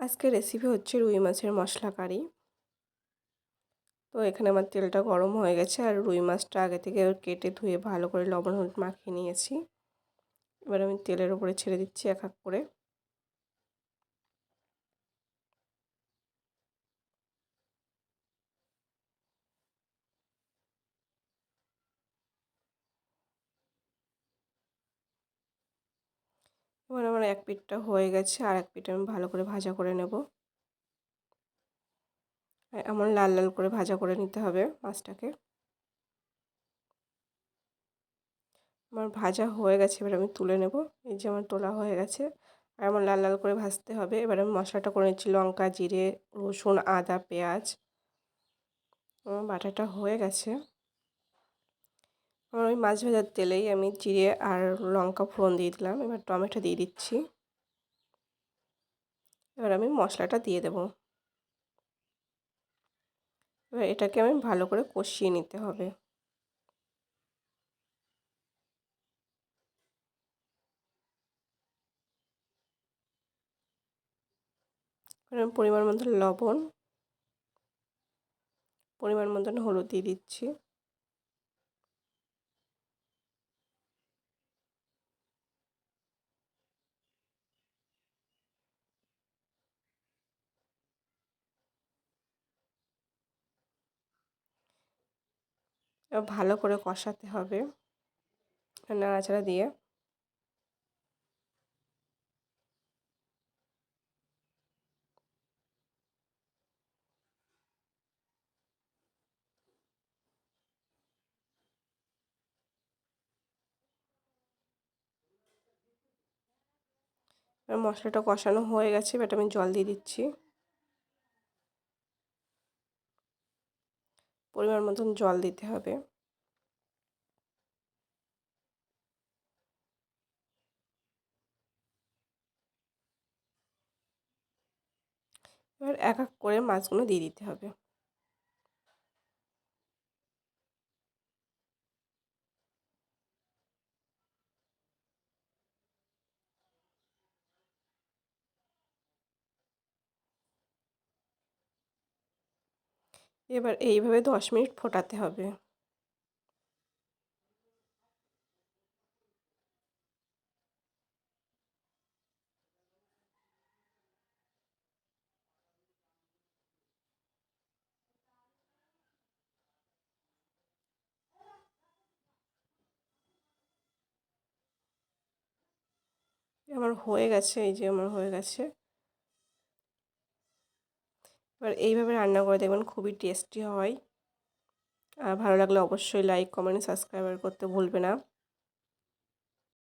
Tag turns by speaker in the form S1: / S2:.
S1: আজকের রেসিপি হচ্ছে রুই মাছের মশলা কারি। তো এখানে আমার তেলটা গরম হয়ে গেছে আর রুই মাছটা আগে থেকে কেটে ধুয়ে ভালো করে লবণ হলুদ মাখিয়ে নিয়েছি। এবার আমি তেলের উপরে ছেড়ে দিচ্ছি এক এক করে। এবার আমার এক পিঠটা হয়ে গেছে আর এক পিঠ আমি ভালো করে ভাজা করে নেব। এমন লাল লাল করে ভাজা করে নিতে হবে মাছটাকে। আমার ভাজা হয়ে গেছে, এবার আমি তুলে নেব। এই যে আমার তোলা হয়ে গেছে আর এমন লাল লাল করে ভাজতে হবে। এবার আমি মশলাটা করে নিচ্ছি, লঙ্কা, জিরে, রসুন, আদা, পেঁয়াজ। আমার বাটাটা হয়ে গেছে। আমার ওই মাছ ভাজার তেলেই আমি জিরে আর লঙ্কা ফোড়ন দিয়ে দিলাম। এবার টমেটো দিয়ে দিচ্ছি। এবার আমি মশলাটা দিয়ে দেব। এবার এটাকে আমি ভালো করে কষিয়ে নিতে হবে। এবার পরিমাণ মতো লবণ, পরিমাণ মতন হলুদ দিয়ে দিচ্ছি। এবার ভালো করে কষাতে হবে নাড়াচাড়া দিয়ে। এবার মশলাটা কষানো হয়ে গেছে, এবার আমি জল দিয়ে দিচ্ছি। পরিমাণ মতন জল দিতে হবে। এবার এক এক করে মাছগুলো দিয়ে দিতে হবে। এবার এইভাবে 10 মিনিট ফোটাতে হবে। আমার হয়ে গেছে, এই যে আমার হয়ে গেছে। এবার এইভাবে রান্না করে দেখবেন, খুবই টেস্টি হয়। আর ভালো লাগলে অবশ্যই লাইক, কমেন্ট, সাবস্ক্রাইব করতে ভুলবে না।